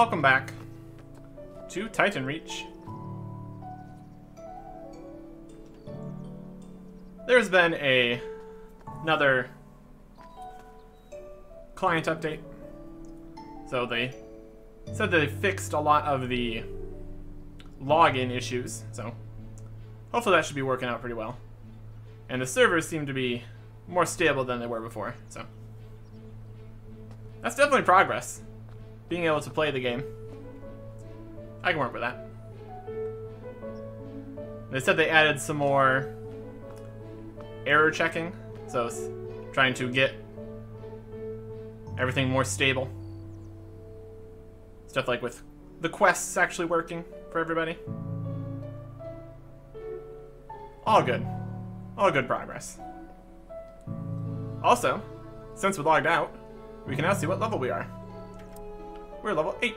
welcome back to TitanReach. There's been another client update. So they said they fixed a lot of the login issues, so hopefully that should be working out pretty well. And the servers seem to be more stable than they were before, so that's definitely progress. Being able to play the game. I can work with that. They said they added some more error checking, so it's trying to get everything more stable. Stuff like with the quests actually working for everybody. All good. All good progress. Also, since we logged out, we can now see what level we are. We're level 8.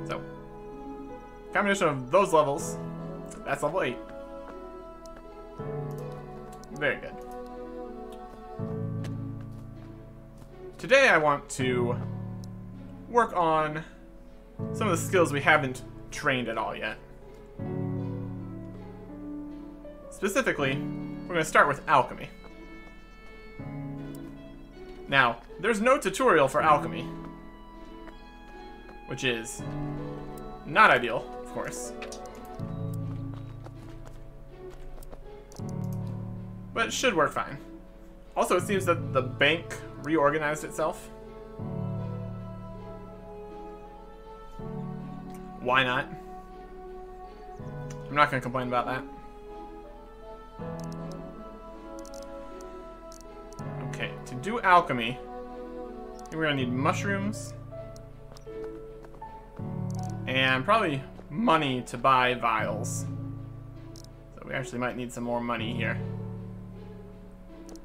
So, combination of those levels, that's level 8. Very good. Today I want to work on some of the skills we haven't trained at all yet. Specifically, we're going to start with Alchemy. Now, there's no tutorial for Alchemy, which is not ideal, of course. But it should work fine. Also, it seems that the bank reorganized itself. Why not? I'm not going to complain about that. Okay, to do alchemy, we're going to need mushrooms. And probably money to buy vials. So we actually might need some more money here.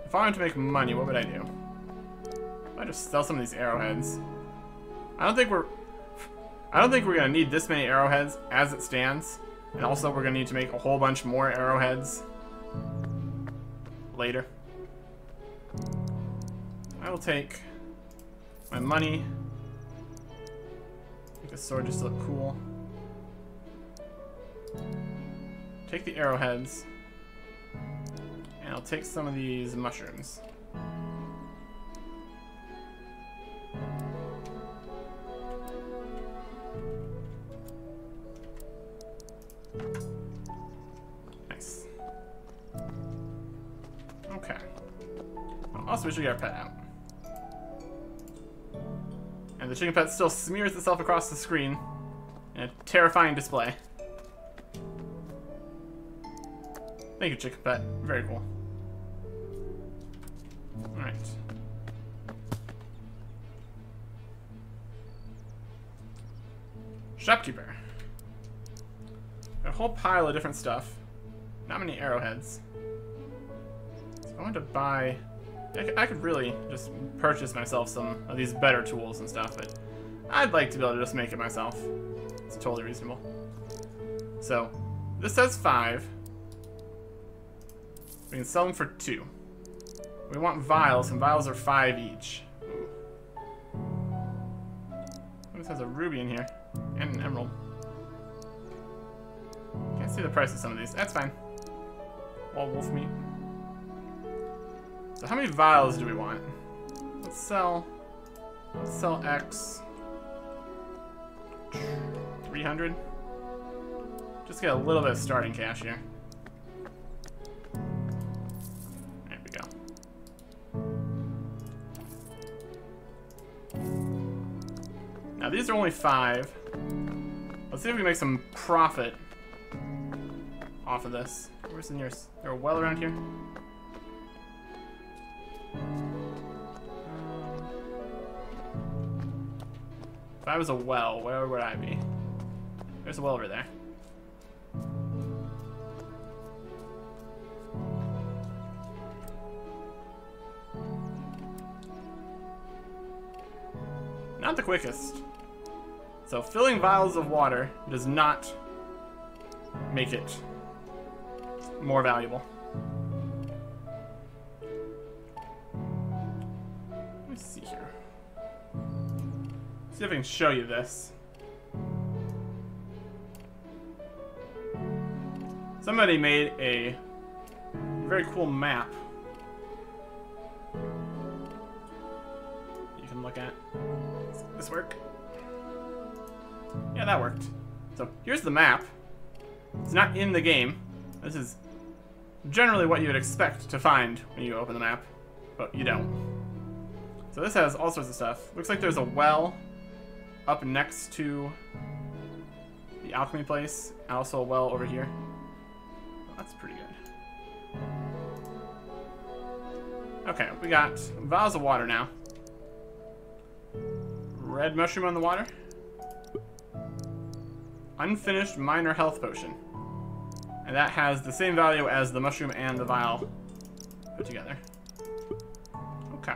If I wanted to make money, what would I do? I just sell some of these arrowheads. I don't think we're gonna need this many arrowheads as it stands. And also we're gonna need to make a whole bunch more arrowheads later. I will take my money. Make the sword just look cool. Take the arrowheads. And I'll take some of these mushrooms. Nice. Okay. Also, we should get our pet out. And the chicken pet still smears itself across the screen in a terrifying display. Thank you, chicken pet. Very cool. Alright. Shopkeeper. Got a whole pile of different stuff. Not many arrowheads. So I want to buy... I could really just purchase myself some of these better tools and stuff, but I'd like to be able to just make it myself. It's totally reasonable. So, this says 5. We can sell them for 2. We want vials, and vials are 5 each. This has a ruby in here, and an emerald. Can't see the price of some of these. That's fine. All wolf meat. So how many vials do we want? Let's sell X. 300. Just get a little bit of starting cash here. There we go. Now these are only 5. Let's see if we can make some profit off of this. Where's the nearest? Is there a well around here? 5 I was a well, where would I be? There's a well over there. Not the quickest. So filling vials of water does not make it more valuable. Let me see here. See if I can show you this. Somebody made a very cool map you can look at. Does this work? Yeah, that worked. So here's the map. It's not in the game. This is generally what you would expect to find when you open the map, but you don't. So this has all sorts of stuff. Looks like there's a well up next to the Alchemy place, and also a well over here. Well, that's pretty good. Okay, we got vials of water now. Red mushroom on the water. Unfinished minor health potion. And that has the same value as the mushroom and the vial put together. Okay.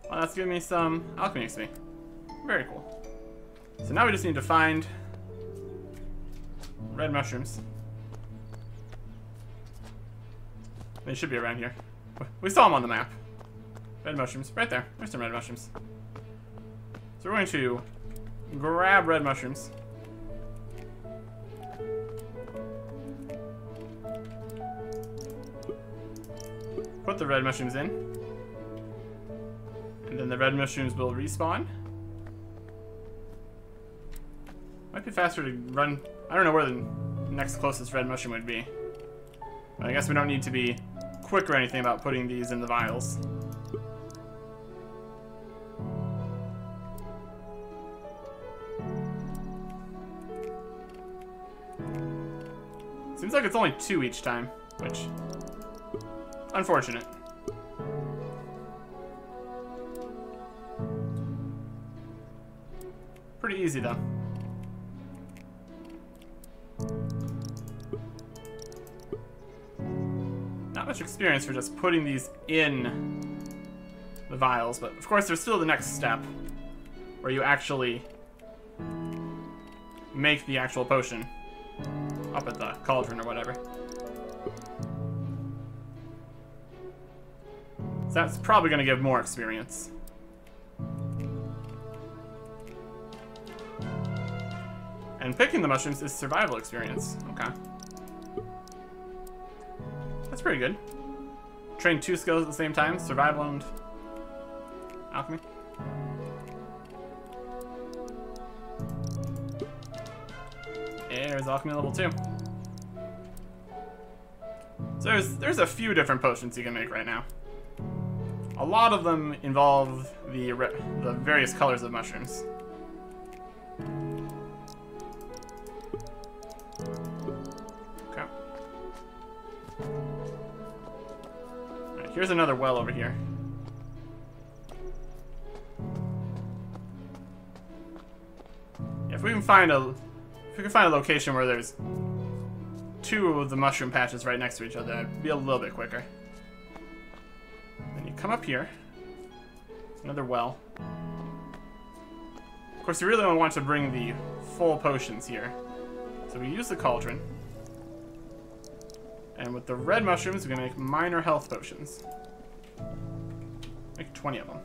Well, that's giving me some alchemy XP. Very cool. So now we just need to find red mushrooms. They should be around here. We saw them on the map. Red mushrooms, right there. There's some red mushrooms. So we're going to grab red mushrooms. Put the red mushrooms in. And then the red mushrooms will respawn. Might be faster to run. I don't know where the next closest red mushroom would be. But I guess we don't need to be quick or anything about putting these in the vials. Seems like it's only 2 each time, which... unfortunate. Pretty easy, though. Not much experience for just putting these in the vials, but of course there's still the next step where you actually make the actual potion up at the cauldron or whatever. So that's probably going to give more experience. And picking the mushrooms is survival experience. Okay. That's pretty good. Train 2 skills at the same time, survival and alchemy. There's alchemy level 2. So there's a few different potions you can make right now. A lot of them involve the various colors of mushrooms. Okay. Alright, here's another well over here. Yeah, if we can find a location where there's 2 of the mushroom patches right next to each other, that'd be a little bit quicker. Then you come up here. Another well. Of course, you really don't want to bring the full potions here. So we use the cauldron. And with the red mushrooms, we can make minor health potions. Make 20 of them.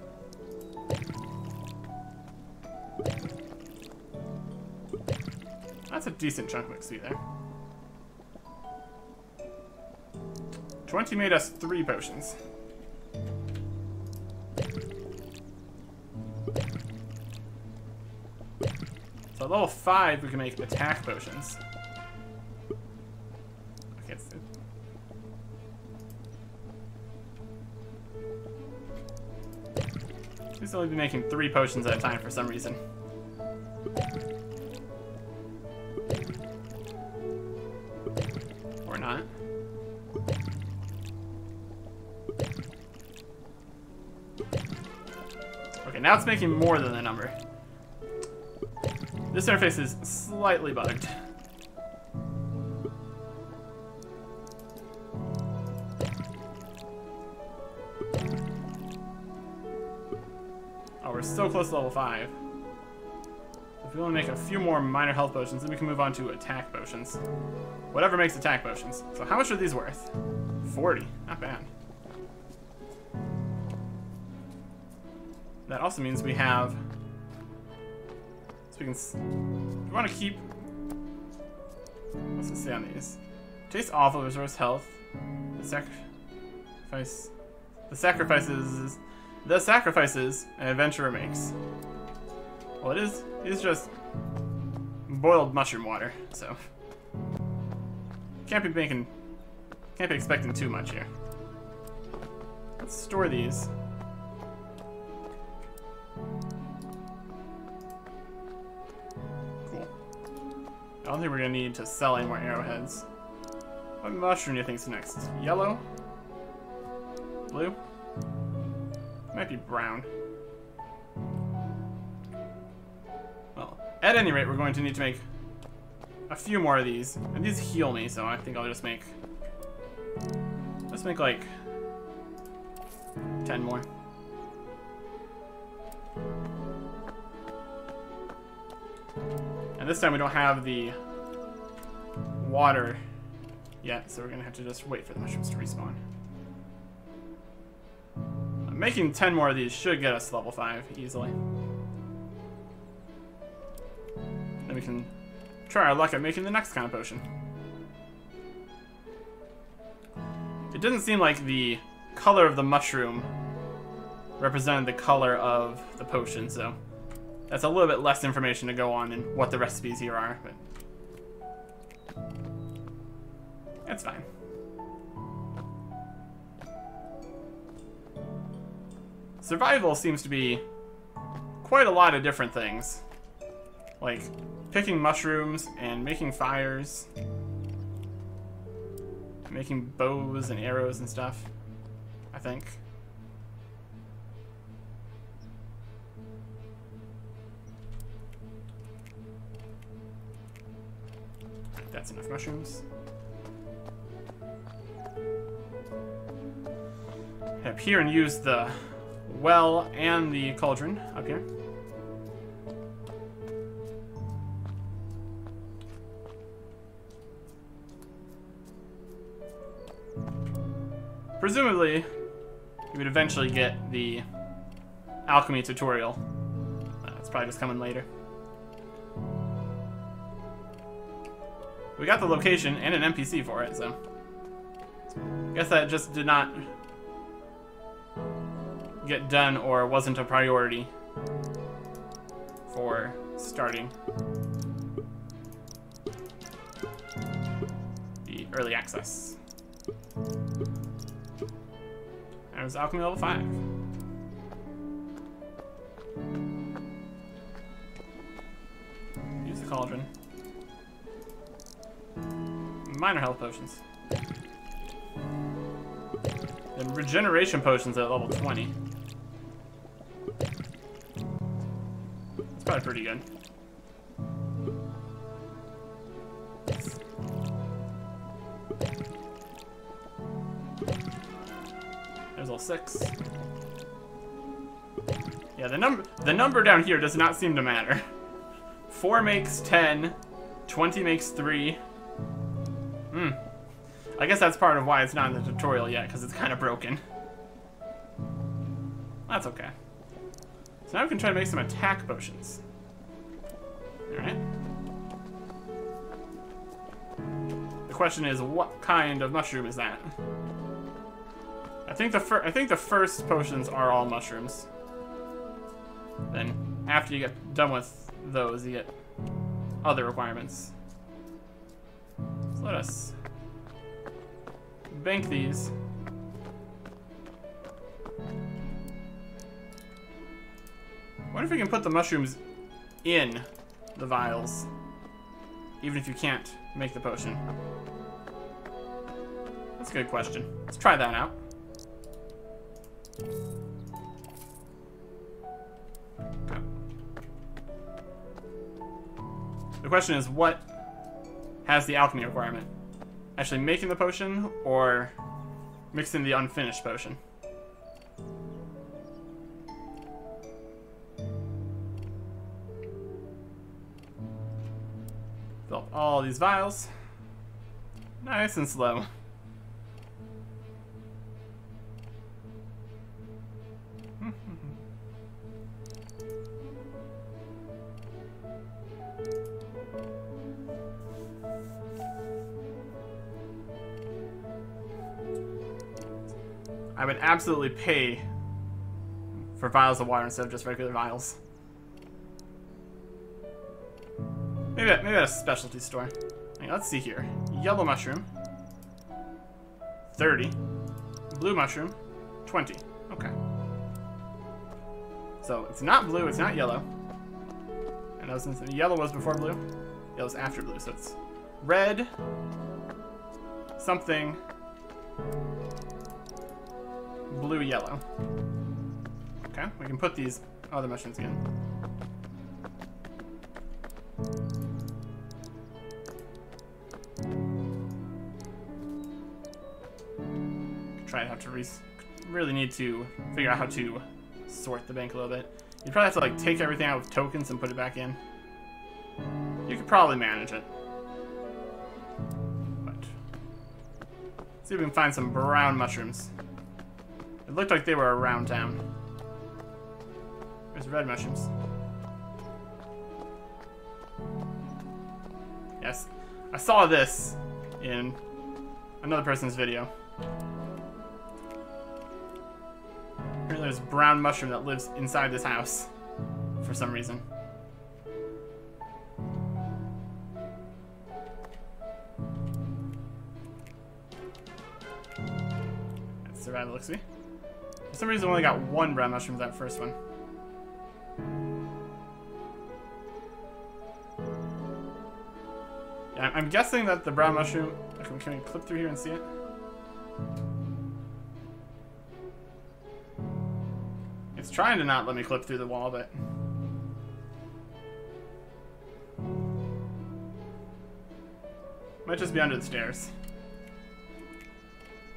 That's a decent chunk of XP there. 20 made us 3 potions. So at level 5, we can make attack potions. Okay, it's... Please only be making 3 potions at a time for some reason. Or not. Okay, now it's making more than the number. This interface is slightly bugged. Oh, we're so close to level 5. If we want to make a few more minor health potions, then we can move on to attack potions. Whatever makes attack potions. So how much are these worth? 40. Not bad. That also means we have we can. We want to keep. What's it say on these? Tastes awful. Restores health. The sacrifices an adventurer makes. Well, it is just boiled mushroom water, so can't be expecting too much here. Let's store these. Cool. I don't think we're gonna need to sell any more arrowheads. What mushroom do you think is next? Yellow? Blue? Might be brown. Well, at any rate, we're going to need to make a few more of these. And these heal me, so I think I'll just make... Let's make like 10 more. And this time we don't have the water yet, so we're gonna have to just wait for the mushrooms to respawn. Making 10 more of these should get us to level 5 easily. Then we can try our luck at making the next kind of potion. It didn't seem like the color of the mushroom represented the color of the potion, so that's a little bit less information to go on in what the recipes here are, but that's fine. Survival seems to be quite a lot of different things. Like picking mushrooms and making fires. Making bows and arrows and stuff, I think. That's enough mushrooms. Head up here and use the well and the cauldron up here. Presumably, you would eventually get the alchemy tutorial. It's probably just coming later. We got the location and an NPC for it, so I guess that just did not get done or wasn't a priority for starting the early access. That was Alchemy level 5. Use the cauldron. Minor health potions. Then regeneration potions at level 20. That's probably pretty good. There's level 6. Yeah, the number down here does not seem to matter. 4 makes 10, 20 makes 3. I guess that's part of why it's not in the tutorial yet, because it's kind of broken. That's okay. So now we can try to make some attack potions. Alright. The question is, what kind of mushroom is that? I think the first potions are all mushrooms. Then, after you get done with those, you get other requirements. So let us bank these. What if we can put the mushrooms in the vials, even if you can't make the potion? That's a good question. Let's try that out. Okay. The question is, what has the alchemy requirement? Actually making the potion, or mixing the unfinished potion? Fill up all these vials. Nice and slow. I would absolutely pay for vials of water instead of just regular vials. Maybe at a specialty store. Okay, let's see here. Yellow mushroom, 30. Blue mushroom, 20. Okay. So it's not blue, it's not yellow. I know since yellow was before blue, yellow's after blue, so it's red, something, blue, yellow. Okay, we can put these other mushrooms in. Try to have to really need to figure out how to sort the bank a little bit. You'd probably have to like take everything out with tokens and put it back in. You could probably manage it. But let's see if we can find some brown mushrooms. It looked like they were around town. There's red mushrooms. Yes, I saw this in another person's video. Apparently there's a brown mushroom that lives inside this house for some reason. That's survival XP. For some reason I only got one brown mushroom that first one. Yeah, I'm guessing that the brown mushroom... Can we clip through here and see it? It's trying to not let me clip through the wall, but... Might just be under the stairs.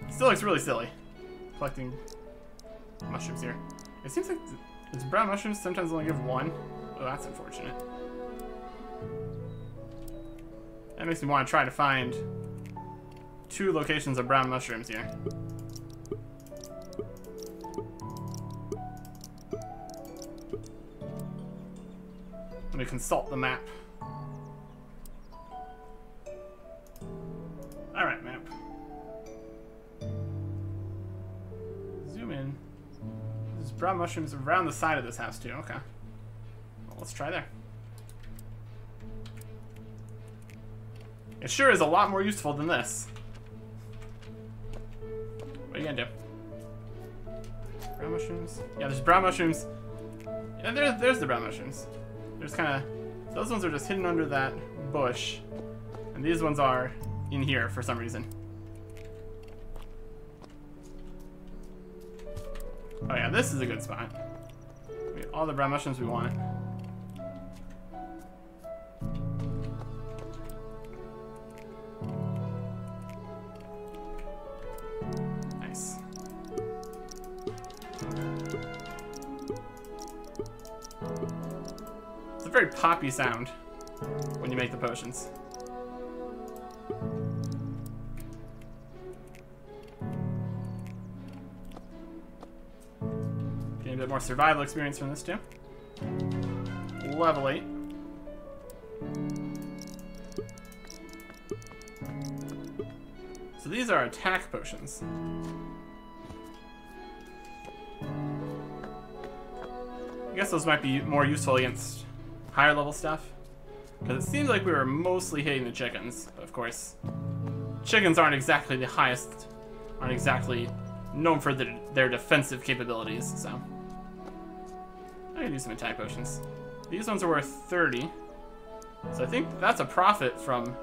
Still looks really silly, collecting mushrooms here. It seems like these brown mushrooms sometimes only give one. Oh, that's unfortunate. That makes me want to try to find 2 locations of brown mushrooms here. Let me consult the map. Alright, map. Zoom in. There's brown mushrooms around the side of this house too. Okay. Well, let's try there. It sure is a lot more useful than this. What are you gonna do? Brown mushrooms? Yeah, there's brown mushrooms. Yeah, there's the brown mushrooms. There's kind of... Those ones are just hidden under that bush. And these ones are in here for some reason. Oh yeah, this is a good spot. We get all the brown mushrooms we want. Nice. It's a very poppy sound when you make the potions. Getting a bit more survival experience from this too. Level 8. So these are attack potions. I guess those might be more useful against higher level stuff. Because it seems like we were mostly hitting the chickens. But of course, chickens aren't exactly the highest, aren't exactly known for their defensive capabilities, so. I can do some attack potions. These ones are worth 30. So I think that's a profit from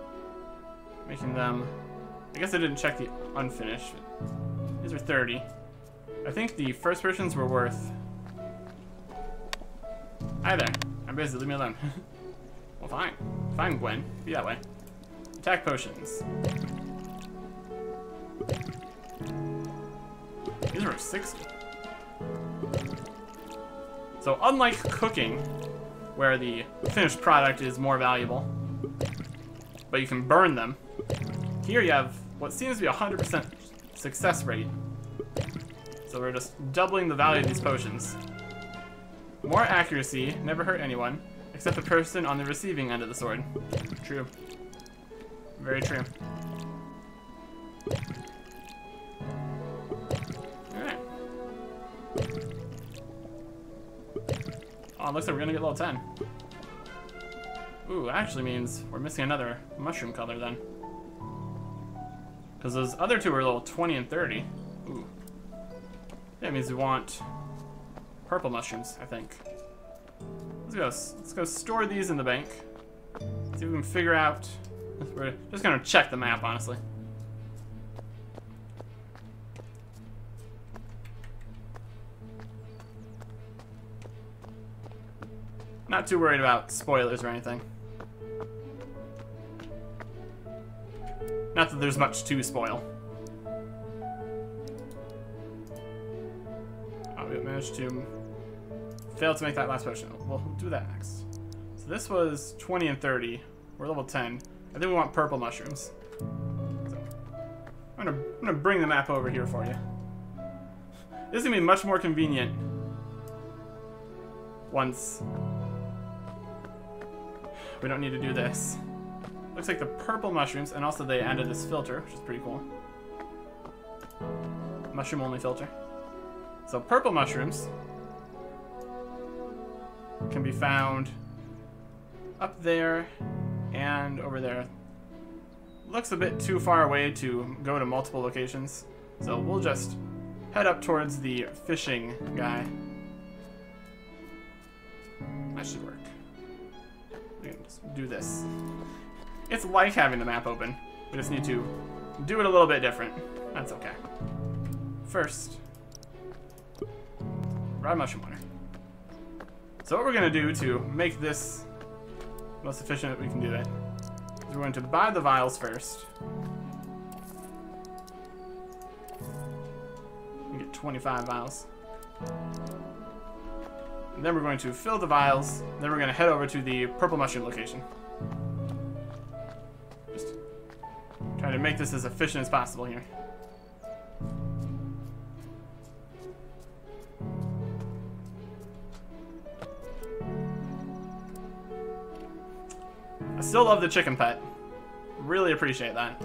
making them. I guess I didn't check the unfinished. These are 30. I think the first potions were worth... Hi there. I'm busy. Leave me alone. Well, fine. Fine, Gwen. Be that way. Attack potions. These are 60. So unlike cooking, where the finished product is more valuable, but you can burn them, here you have what seems to be 100% success rate. So we're just doubling the value of these potions. More accuracy, never hurt anyone, except the person on the receiving end of the sword. True. Very true. Alright. Well, it looks like we're gonna get level 10. Ooh, actually means we're missing another mushroom color then. Because those other two are level 20 and 30. Ooh. That means we want purple mushrooms, I think. Let's go store these in the bank. See if we can figure out. We're just gonna check the map, honestly. Not too worried about spoilers or anything. Not that there's much to spoil. Oh, we managed to fail to make that last potion. We'll do that next. So this was 20 and 30. We're level 10. I think we want purple mushrooms. So I'm gonna bring the map over here for you. This is gonna be much more convenient once we don't need to do this. Looks like the purple mushrooms, and also they added this filter, which is pretty cool. Mushroom only filter. So purple mushrooms can be found up there and over there. Looks a bit too far away to go to multiple locations, so we'll just head up towards the fishing guy. That should work. We can just do this. It's like having the map open. We just need to do it a little bit different. That's okay. First, raw mushroom water. So what we're going to do to make this most efficient that we can do it is we're going to buy the vials first. We get 25 vials. And then we're going to fill the vials. Then we're going to head over to the purple mushroom location. Just trying to make this as efficient as possible here. I still love the chicken pet. Really appreciate that.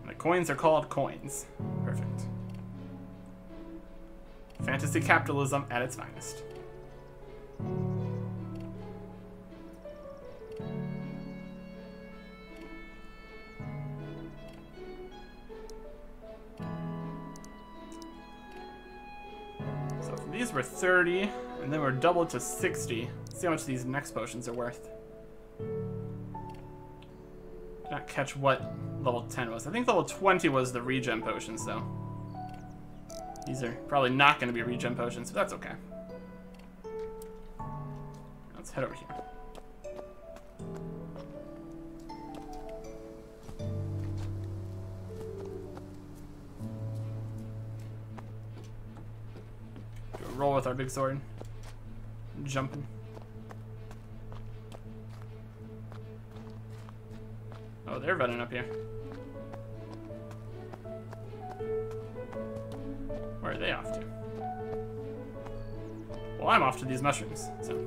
The coins are called coins. Perfect. Fantasy capitalism at its finest. These were 30, and then we're doubled to 60. Let's see how much these next potions are worth. Did not catch what level 10 was. I think level 20 was the regen potions, though. These are probably not going to be regen potions, but that's okay. Let's head over here. Roll with our big sword. Jumping. Oh, they're running up here. Where are they off to? Well, I'm off to these mushrooms, so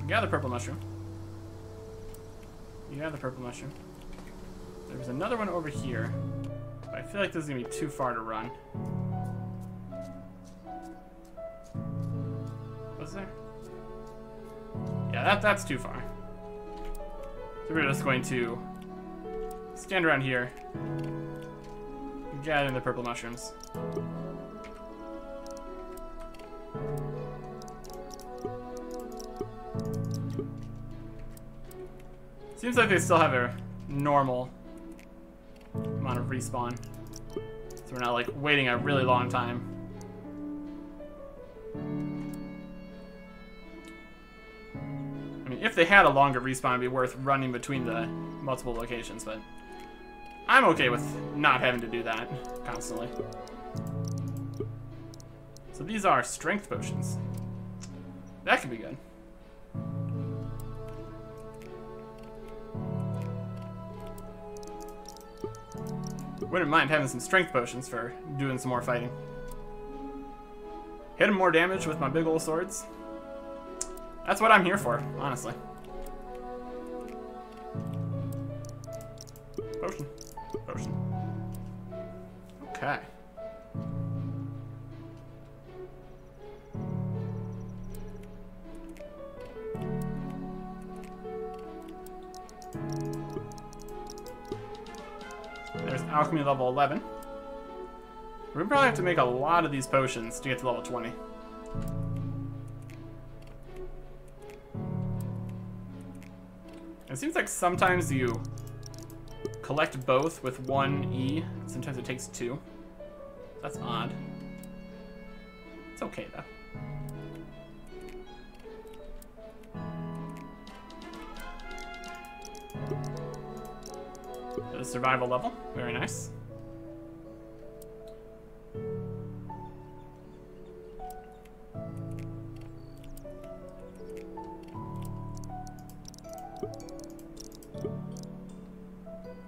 gather purple mushroom. You gather purple mushroom. There's another one over here, but I feel like this is gonna be too far to run. There? Yeah, that's too far. So we're just going to stand around here, gather the purple mushrooms. Seems like they still have a normal amount of respawn, so we're not like waiting a really long time. If they had a longer respawn, it'd be worth running between the multiple locations, but I'm okay with not having to do that constantly. So these are strength potions. That could be good. Wouldn't mind having some strength potions for doing some more fighting. Hitting more damage with my big ol' swords. That's what I'm here for, honestly. Potion. potion. Okay. There's Alchemy level 11. We probably have to make a lot of these potions to get to level 20. It seems like sometimes you collect both with 1 E, sometimes it takes 2. That's odd. It's okay though. The survival level, very nice.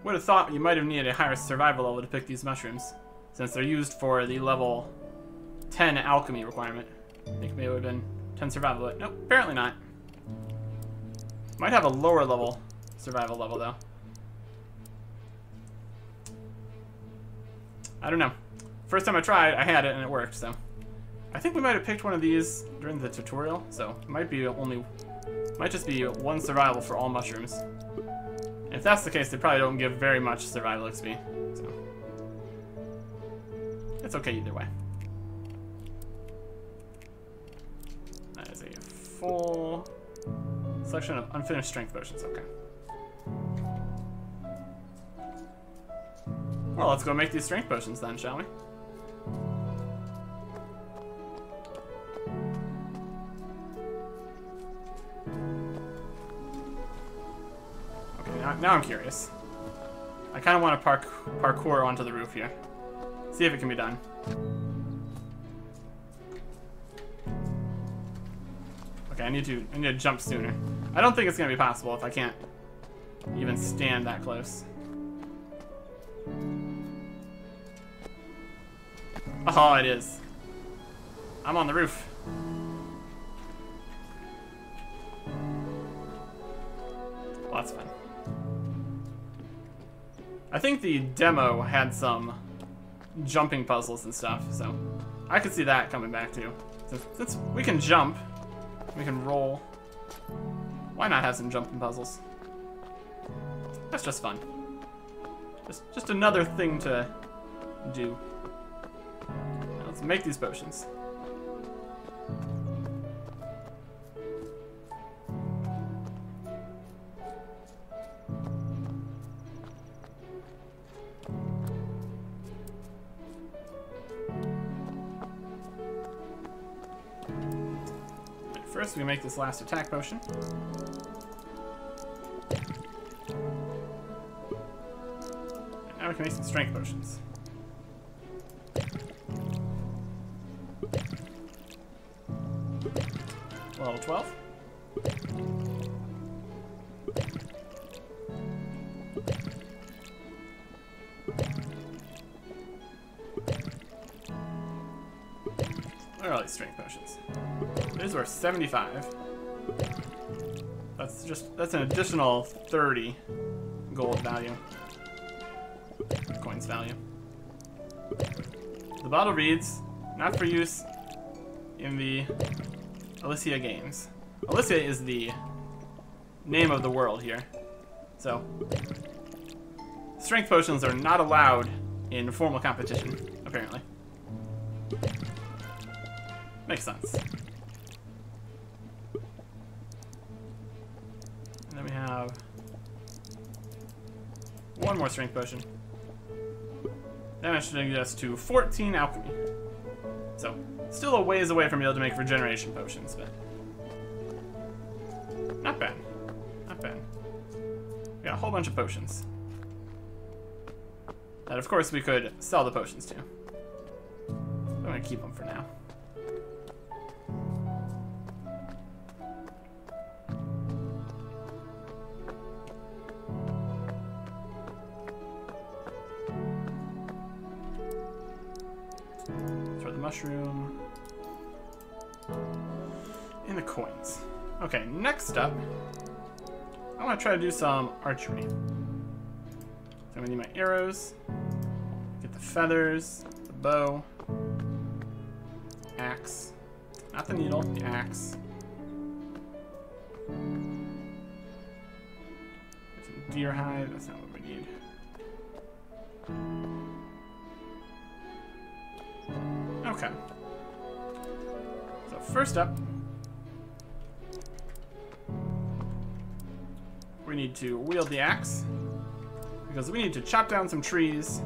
Would have thought you might have needed a higher survival level to pick these mushrooms, since they're used for the level 10 alchemy requirement. I think maybe it would have been 10 survival, but nope, apparently not. Might have a lower level survival level though. I don't know. First time I tried, I had it and it worked, so. I think we might have picked one of these during the tutorial, so it might just be 1 survival for all mushrooms. If that's the case, they probably don't give very much survival XP, so. It's okay either way. That is a full selection of unfinished strength potions, okay. Well, let's go make these strength potions then, shall we? Okay, now I'm curious. I kind of want to parkour onto the roof here. See if it can be done. Okay, I need to jump sooner. I don't think it's gonna be possible if I can't even stand that close. Oh, it is. I'm on the roof. Well, that's fun. I think the demo had some jumping puzzles and stuff, so I could see that coming back too. Since we can jump, we can roll. Why not have some jumping puzzles? That's just fun. Just another thing to do. Now let's make these potions. First, we make this last attack potion. And now we can make some strength potions. Level 12. Where are all these strength potions? These were 75. That's an additional 30 gold value. Coins value. The bottle reads, not for use in the Alicia games. Alicia is the name of the world here. So, strength potions are not allowed in formal competition, apparently. Makes sense. And then we have one more strength potion. That should take us to 14 alchemy. So, still a ways away from being able to make regeneration potions, but not bad. Not bad. We got a whole bunch of potions. That, of course, we could sell the potions to. I'm gonna keep them for now. Mushroom and the coins. Okay, next up, I want to try to do some archery. So So we need my arrows. Get the feathers, the bow, axe. Not the needle, the axe. Deer hide, that's not what we need. Okay. So first up, we need to wield the axe because we need to chop down some trees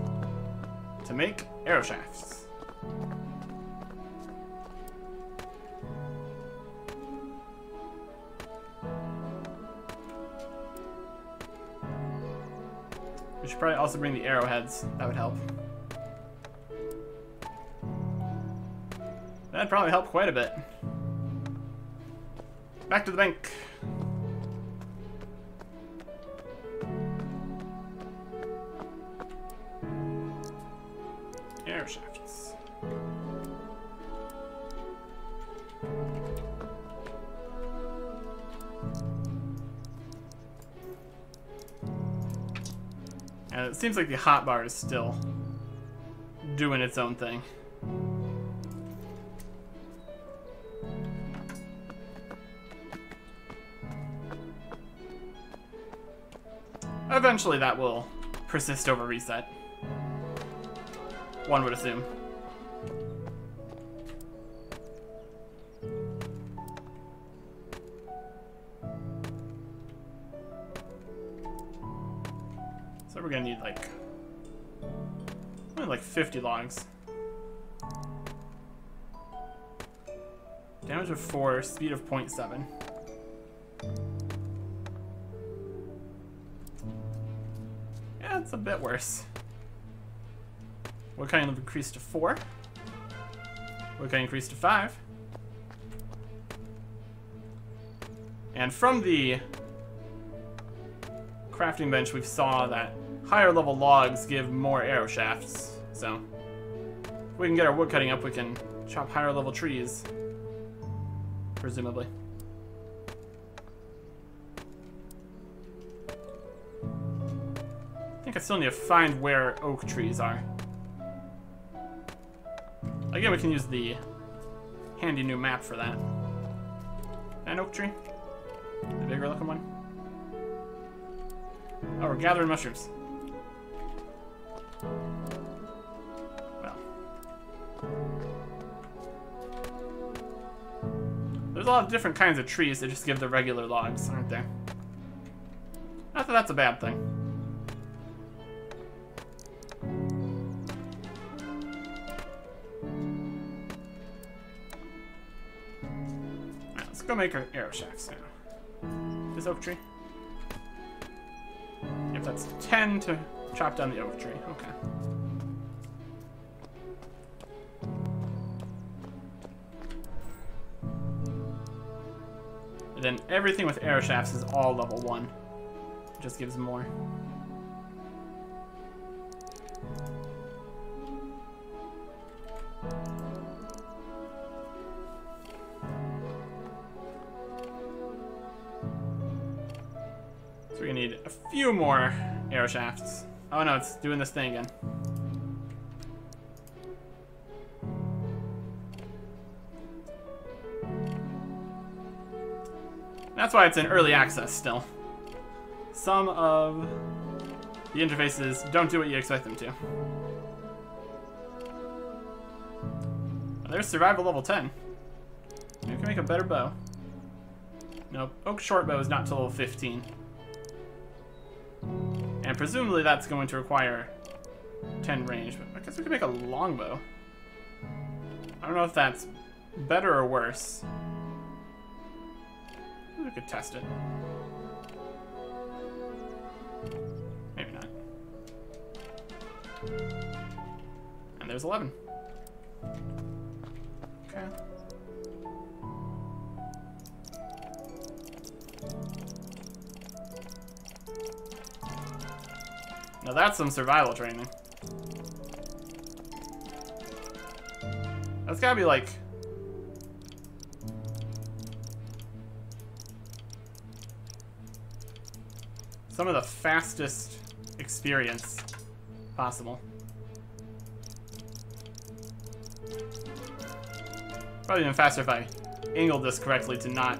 to make arrow shafts. We should probably also bring the arrowheads. That would help. That'd probably help quite a bit. Back to the bank. Arrow shafts. And it seems like the hotbar is still doing its own thing. Eventually that will persist over reset. One would assume. So we're gonna need like 50 logs. Damage of 4, speed of 0.7. Yeah, it's a bit worse. What kind of increase to 4? What kind increase to 5? And from the crafting bench, we saw that higher level logs give more arrow shafts. So if we can get our wood cutting up, we can chop higher level trees, presumably. I think I still need to find where oak trees are. Again, we can use the handy new map for that. An oak tree? The bigger looking one? Oh, we're gathering mushrooms. Well. There's a lot of different kinds of trees that just give the regular logs, aren't there? Not that that's a bad thing. Alright, let's go make our arrow shafts now. This oak tree? If that's 10 to chop down the oak tree. Okay. And then everything with arrow shafts is all level 1. It just gives more. So we're gonna need a few more arrow shafts. Oh no, it's doing this thing again. That's why it's in early access still. Some of the interfaces don't do what you expect them to. There's survival level 10. You can make a better bow. Nope, oak short bow is not till level 15. And presumably that's going to require 10 range, but I guess we could make a longbow. I don't know if that's better or worse. We could test it. Maybe not. And there's 11. Okay. Now that's some survival training. That's gotta be like... some of the fastest experience possible. Probably even faster if I angled this correctly to not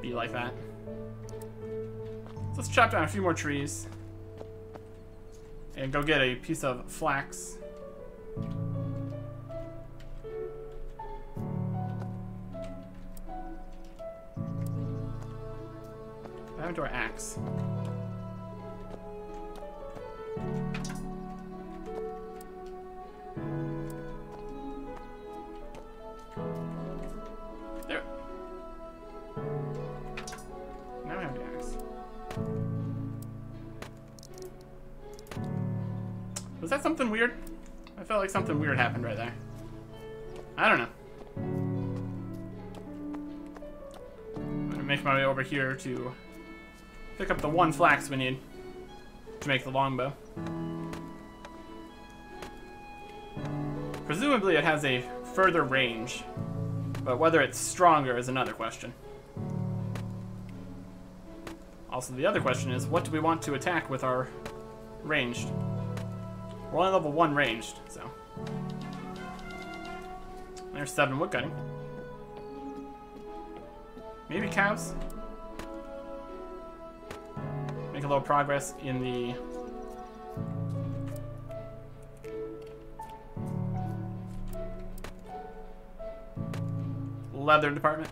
be like that. So let's chop down a few more trees and go get a piece of flax. What happened to our axe? There. Now we have the axe. Was that something weird? I felt like something weird happened right there. I don't know. I'm gonna make my way over here to pick up the one flax we need to make the longbow. Presumably it has a further range, but whether it's stronger is another question. Also, the other question is, what do we want to attack with our ranged? We're only level 1 ranged, so. There's 7 woodcutting. Maybe cows? Make a little progress in the leather department.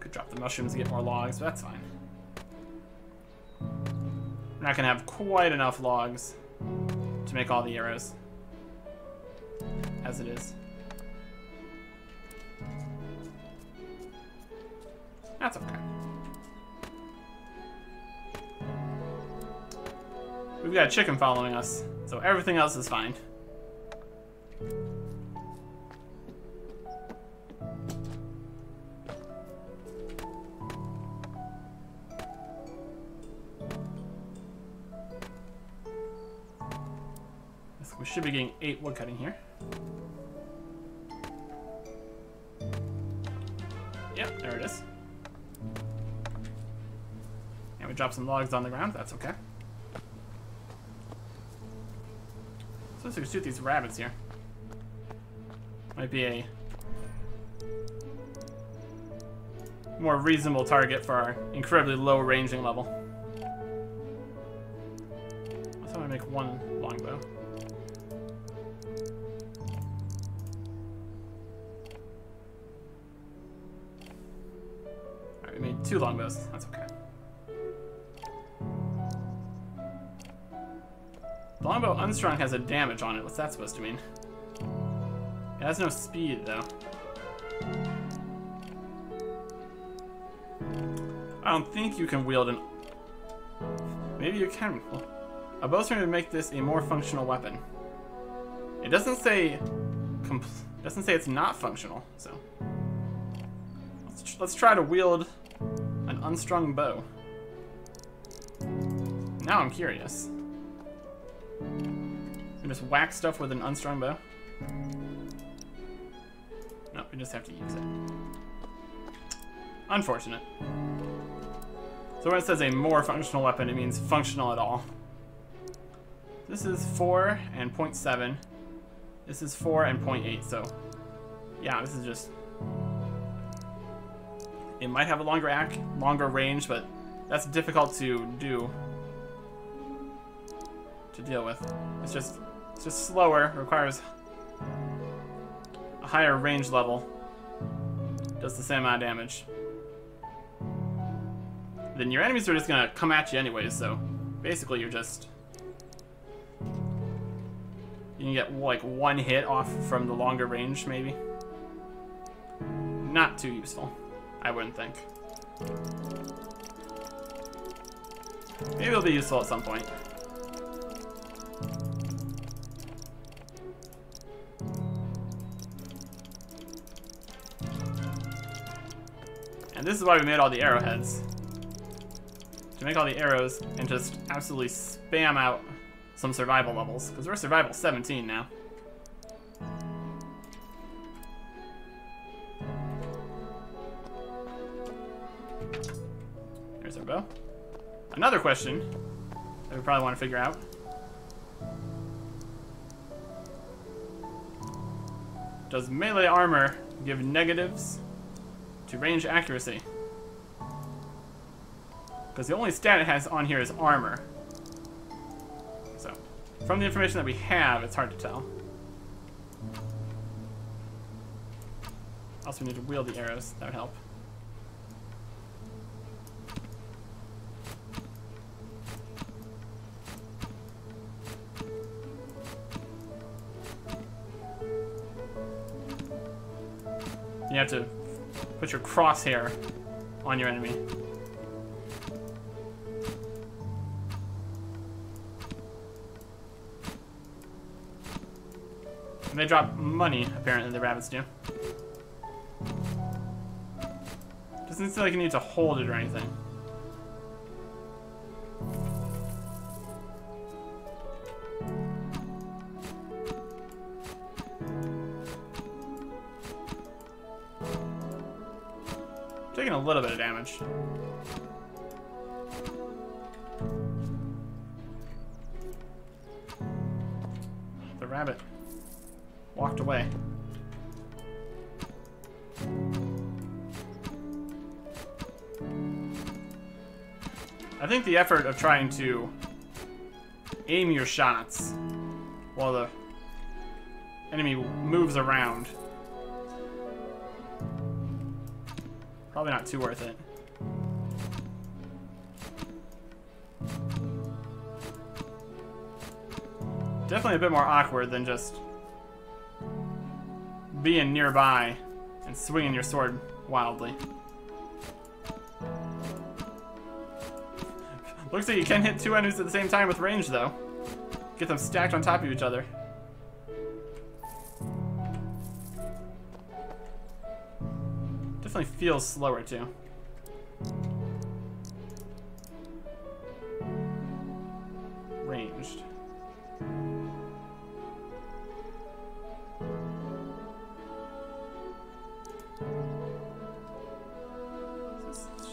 Could drop the mushrooms to get more logs, but that's fine. We're not gonna have quite enough logs to make all the arrows as it is. That's okay. We've got a chicken following us, so everything else is fine. We should be getting 8 woodcutting here. Yep, there it is. And we drop some logs on the ground, that's okay. So let's shoot these rabbits here. Might be a more reasonable target for our incredibly low ranging level. I thought I'd make 1 longbow. Alright, we made 2 longbows, that's okay. The longbow unstrung has a damage on it. What's that supposed to mean? It has no speed, though. I don't think you can wield an... Maybe you can. A bowstring would make this a more functional weapon. It doesn't say... doesn't say it's not functional, so... Let's try to wield an unstrung bow. Now I'm curious. We just whack stuff with an unstrung bow? No, we just have to use it. Unfortunate. So when it says a more functional weapon, it means functional at all. This is 4 and 0.7. This is 4 and 0.8, so... Yeah, this is just... It might have a longer range, but that's difficult to do. To deal with. It's just slower, requires a higher range level. Does the same amount of damage. Then your enemies are just gonna come at you anyways, so basically you're just... You can get like 1 hit off from the longer range, maybe. Not too useful, I wouldn't think. Maybe it'll be useful at some point. And this is why we made all the arrowheads. To make all the arrows and just absolutely spam out some survival levels. Because we're survival 17 now. There's our bow. Another question that we probably want to figure out. Does melee armor give negatives to range accuracy? Because the only stat it has on here is armor. So, from the information that we have, it's hard to tell. Also, we need to wield the arrows. That would help. You have to put your crosshair on your enemy. And they drop money, apparently, the rabbits do. Doesn't seem like you need to hold it or anything. Taking a little bit of damage. The rabbit walked away. I think the effort of trying to aim your shots while the enemy moves around, probably not too worth it. Definitely a bit more awkward than just being nearby and swinging your sword wildly. Looks like you can hit two enemies at the same time with range, though. Get them stacked on top of each other. Definitely feels slower, too. Ranged.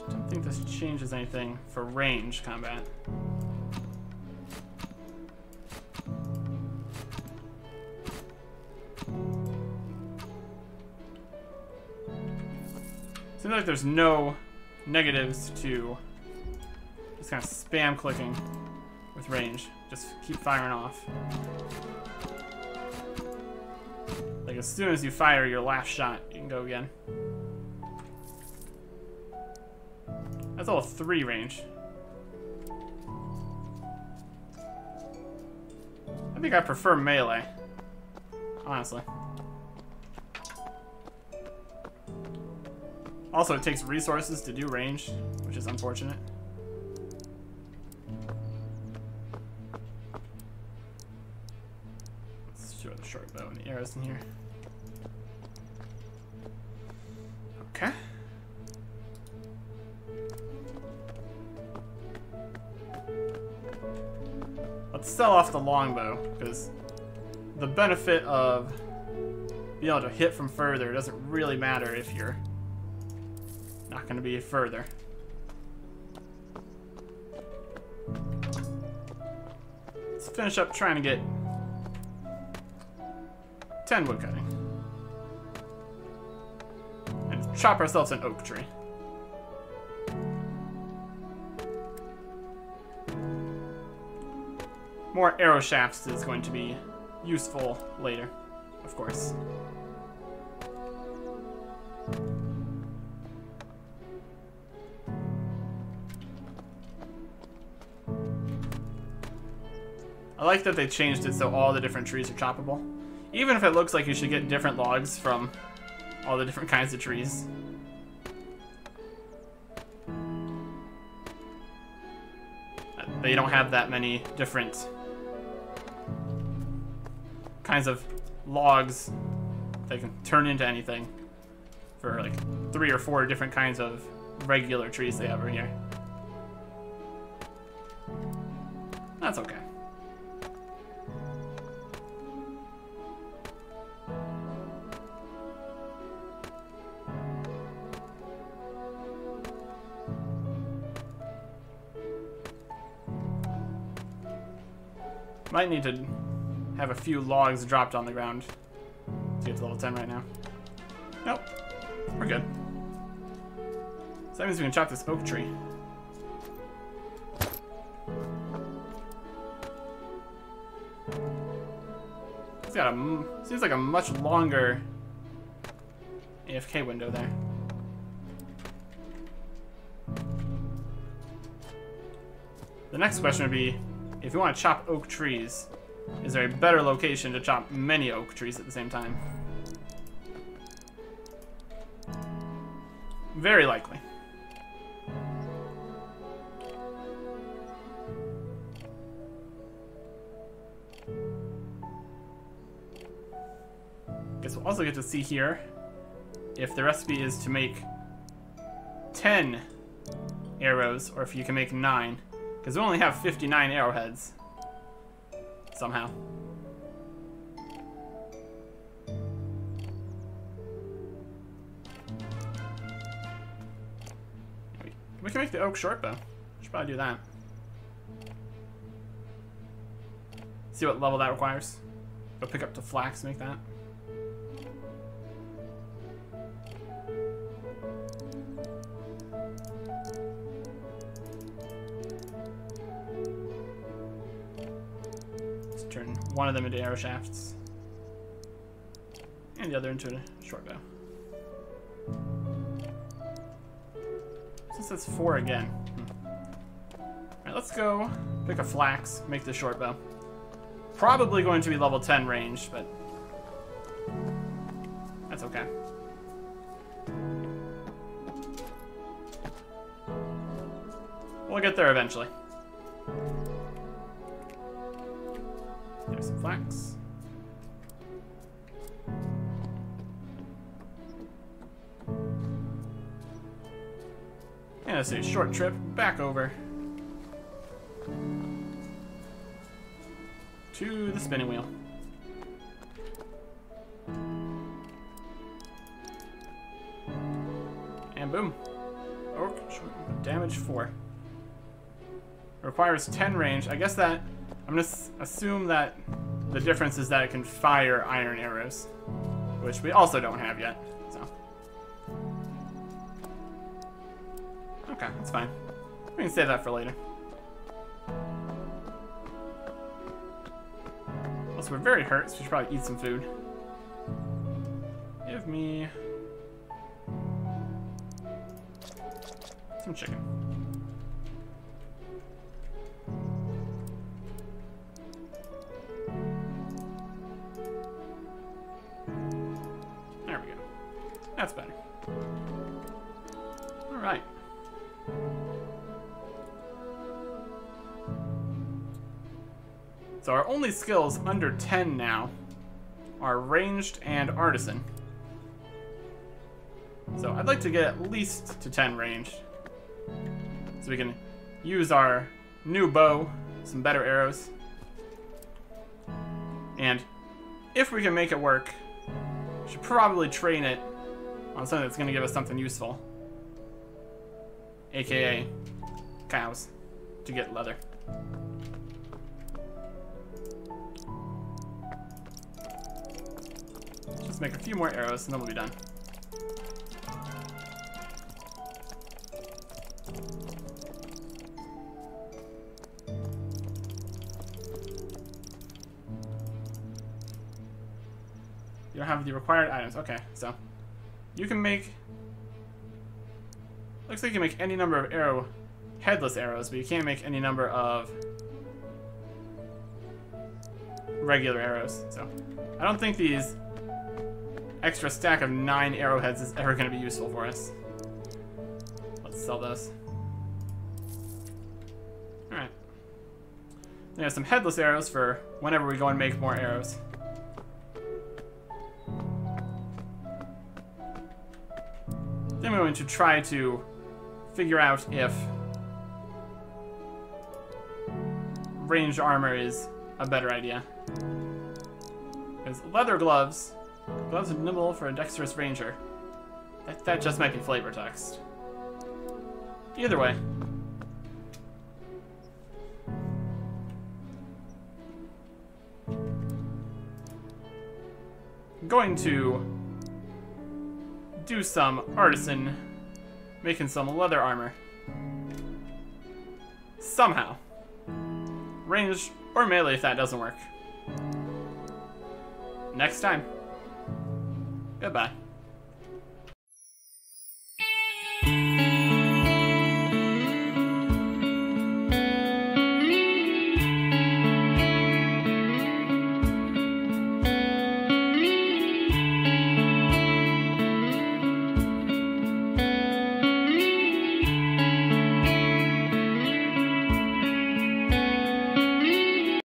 I don't think this changes anything for range combat. Seems like there's no negatives to just kind of spam clicking with range. Just keep firing off. Like as soon as you fire your last shot, you can go again. That's all 3 range. I think I prefer melee, honestly. Also, it takes resources to do range, which is unfortunate. Let's show the short bow and the arrows in here. Okay. Let's sell off the longbow, because the benefit of being able to hit from further doesn't really matter if you're not going to be further. Let's finish up trying to get 10 woodcutting. And chop ourselves an oak tree. More arrow shafts is going to be useful later, of course. I like that they changed it so all the different trees are choppable. Even if it looks like you should get different logs from all the different kinds of trees. They don't have that many different kinds of logs that can turn into anything for like 3 or 4 different kinds of regular trees they have over here. That's okay. Might need to have a few logs dropped on the ground to get to level 10 right now. Nope. We're good. So that means we can chop this oak tree. It's got a, seems like a much longer AFK window there. The next question would be, if you want to chop oak trees, is there a better location to chop many oak trees at the same time? Very likely. Guess we'll also get to see here if the recipe is to make 10 arrows or if you can make 9. Because we only have 59 arrowheads. Somehow. We can make the oak short bow. Should probably do that. See what level that requires. Go pick up the flax, make that. Turn one of them into arrow shafts and the other into a short bow. Since that's 4 again. Alright, let's go pick a flax, make the short bow. Probably going to be level 10 range, but that's okay. We'll get there eventually. There's some flax. And it's a short trip back over to the spinning wheel. And boom. Oh, damage 4. Requires 10 range. I guess that I'm gonna assume that the difference is that it can fire iron arrows, which we also don't have yet, so. Okay, that's fine. We can save that for later. Also, we're very hurt, so we should probably eat some food. Give me some chicken. There we go. That's better. All right. So our only skills under 10 now are ranged and artisan. So I'd like to get at least to 10 ranged, so we can use our new bow, some better arrows. And if we can make it work, we should probably train it on something that's going to give us something useful. AKA cows, to get leather. Just make a few more arrows and then we'll be done. You don't have the required items. Okay, so you can make, looks like you can make any number of headless arrows, but you can't make any number of regular arrows. So I don't think these extra stack of 9 arrowheads is ever going to be useful for us. Let's sell those. Alright. There's some headless arrows for whenever we go and make more arrows. Then we're going to try to figure out if ranged armor is a better idea. Because leather gloves are nimble for a dexterous ranger. That just might be flavor text. Either way. I'm going to do some artisan, making some leather armor. Somehow. Ranged or melee if that doesn't work. Next time. Goodbye.